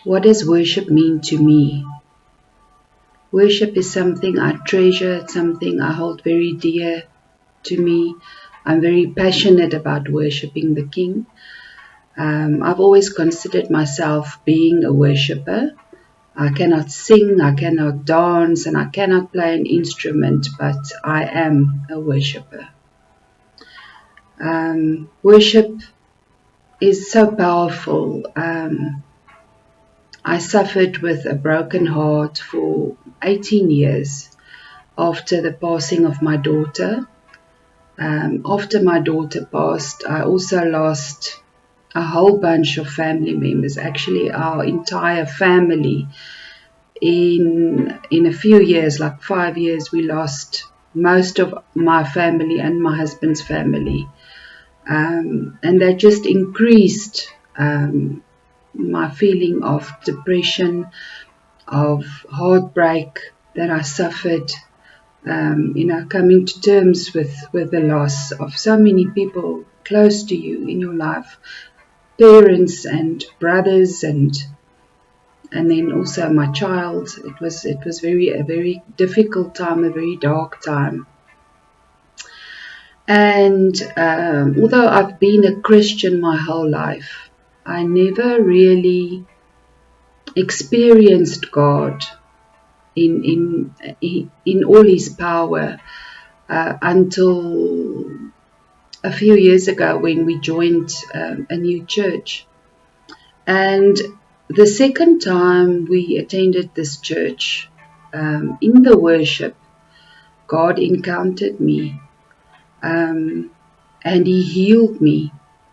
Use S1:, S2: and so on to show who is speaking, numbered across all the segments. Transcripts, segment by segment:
S1: What does worship mean to me? Worship is something I treasure, it's something I hold very dear to me. I'm very passionate about worshiping the King. I've always considered myself being a worshipper. I cannot sing, I cannot dance, and I cannot play an instrument, but I am a worshipper. Worship is so powerful. I suffered with a broken heart for 18 years after the passing of my daughter. After my daughter passed, I also lost a whole bunch of family members, actually our entire family. In a few years, like 5 years, we lost most of my family and my husband's family. And that just increased my feeling of depression, of heartbreak that I suffered, coming to terms with the loss of so many people close to you in your life, parents and brothers, and then also my child. It was a very difficult time, a very dark time. And although I've been a Christian my whole life, I never really experienced God in all His power until a few years ago when we joined a new church. And the second time we attended this church, in the worship, God encountered me, and He healed me,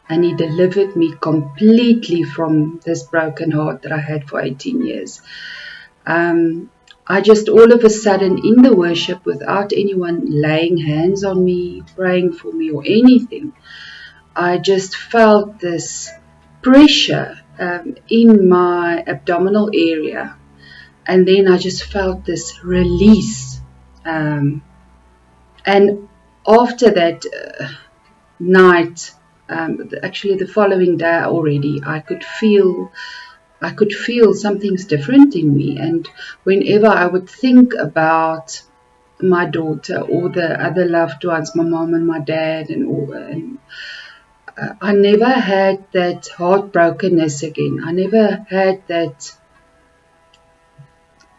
S1: and He delivered me completely from this broken heart that I had for 18 years. I just all of a sudden in the worship, without anyone laying hands on me, praying for me or anything, I just felt this pressure in my abdominal area, and then I just felt this release. And after that night, actually the following day already, I could feel something's different in me. And whenever I would think about my daughter or the other loved ones, my mom and my dad, and I never had that heartbrokenness again. I never had that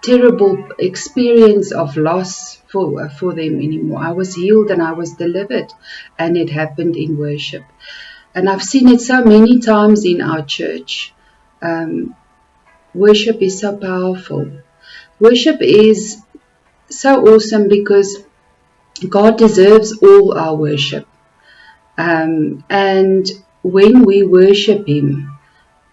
S1: terrible experience of loss for them anymore. I was healed and I was delivered, and it happened in worship. And I've seen it so many times in our church. Worship is so powerful. Worship is so awesome because God deserves all our worship. And when we worship Him,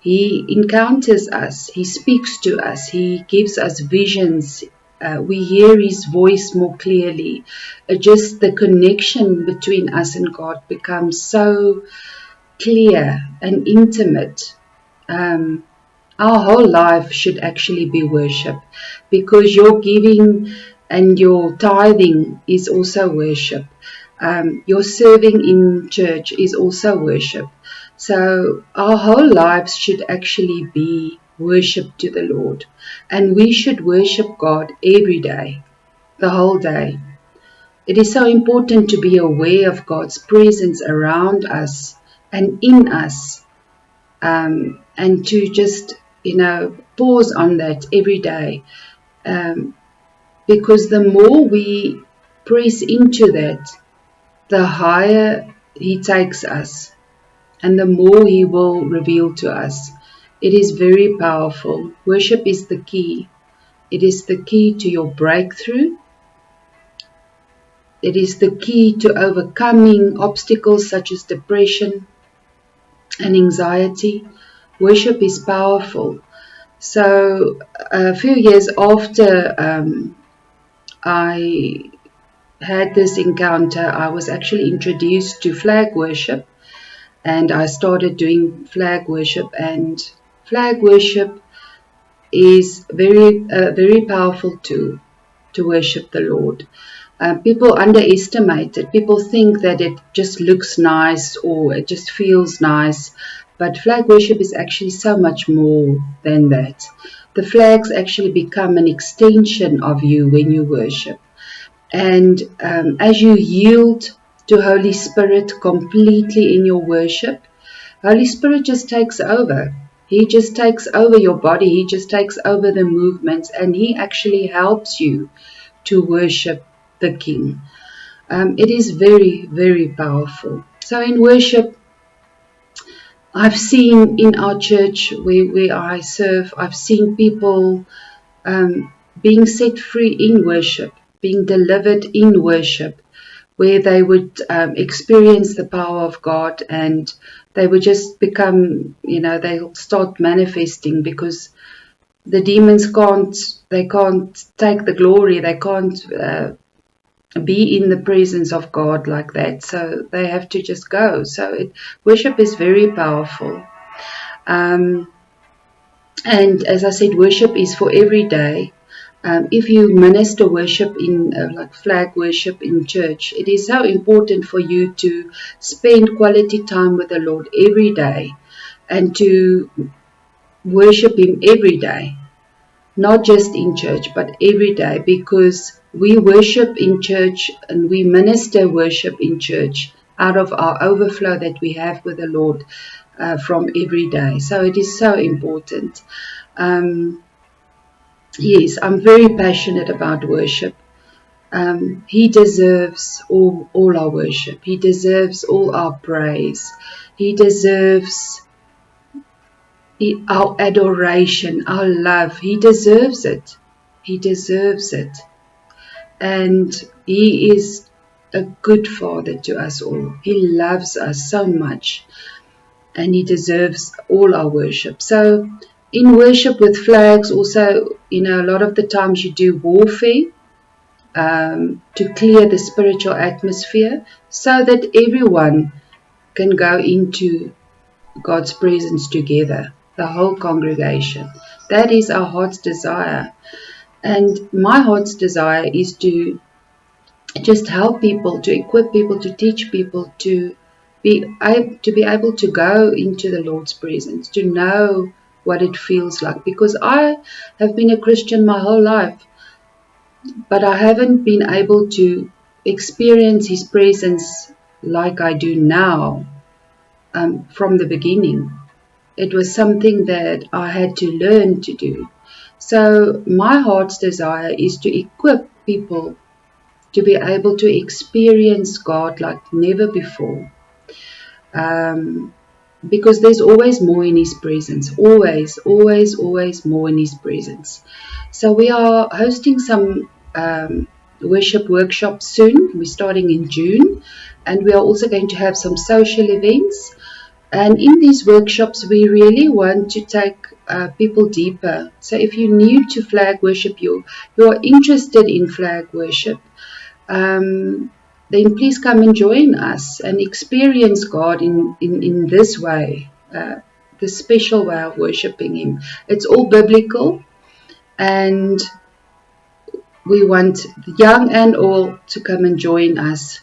S1: He encounters us, He speaks to us, He gives us visions. We hear His voice more clearly. Just the connection between us and God becomes so clear and intimate. Our whole life should actually be worship, because your giving and your tithing is also worship. Your serving in church is also worship. So our whole lives should actually be worship to the Lord. And we should worship God every day, the whole day. It is so important to be aware of God's presence around us and in us, and to just, pause on that every day. Because the more we press into that, the higher He takes us, and the more He will reveal to us. It is very powerful. Worship is the key. It is the key to your breakthrough. It is the key to overcoming obstacles such as depression and anxiety. Worship is powerful. So a few years after I had this encounter, I was actually introduced to flag worship, and I started doing flag worship. And flag worship is a very powerful tool to worship the Lord. People underestimate it. People think that it just looks nice or it just feels nice, But flag worship is actually so much more than that. The flags actually become an extension of you when you worship. And as you yield to Holy Spirit completely in your worship, Holy Spirit just takes over. He just takes over your body. He just takes over the movements, and He actually helps you to worship the King. It is very, very powerful. So in worship, I've seen in our church where I serve, I've seen people being set free in worship, being delivered in worship, where they would experience the power of God, and they would just become, they'll start manifesting, because the demons can't take the glory, they can't be in the presence of God like that, so they have to just go. So worship is very powerful. And as I said, worship is for every day. If you minister worship in like flag worship in church, it is so important for you to spend quality time with the Lord every day and to worship Him every day, not just in church, but every day, because we worship in church and we minister worship in church out of our overflow that we have with the Lord from every day. So it is so important. Yes, I'm very passionate about worship. He deserves all our worship. He deserves all our praise. He deserves our adoration, our love. He deserves it. He deserves it. And He is a good Father to us all. He loves us so much, and He deserves all our worship. So in worship with flags also, a lot of the times you do warfare to clear the spiritual atmosphere so that everyone can go into God's presence together, the whole congregation. That is our heart's desire. And my heart's desire is to just help people, to equip people, to teach people to be able to go into the Lord's presence, to know what it feels like. Because I have been a Christian my whole life, but I haven't been able to experience His presence like I do now from the beginning. It was something that I had to learn to do. So my heart's desire is to equip people to be able to experience God like never before. Because there's always more in His presence. Always, always, always more in His presence. So we are hosting some worship workshops soon. We're starting in June. And we are also going to have some social events. And in these workshops, we really want to take people deeper. So if you're new to flag worship, you're interested in flag worship, then please come and join us and experience God in this way, the special way of worshiping Him. It's all biblical, and we want young and old to come and join us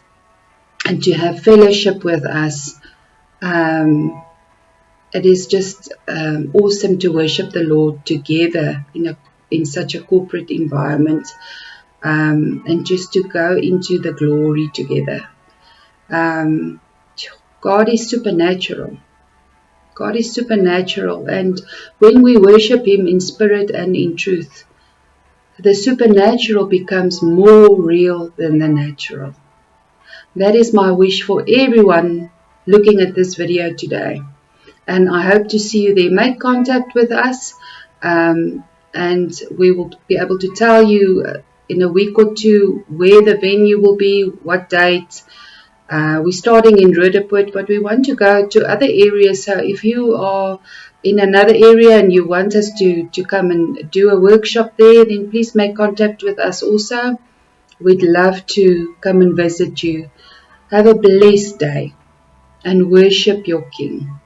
S1: and to have fellowship with us. It is just awesome to worship the Lord together in such a corporate environment, and just to go into the glory together. God is supernatural. God is supernatural, and when we worship Him in spirit and in truth, the supernatural becomes more real than the natural. That is my wish for everyone looking at this video today. And I hope to see you there. Make contact with us, and we will be able to tell you in a week or two where the venue will be, what date. We're starting in Roodepoort, but we want to go to other areas. So if you are in another area and you want us to come and do a workshop there, then please make contact with us also. We'd love to come and visit you. Have a blessed day and worship your King.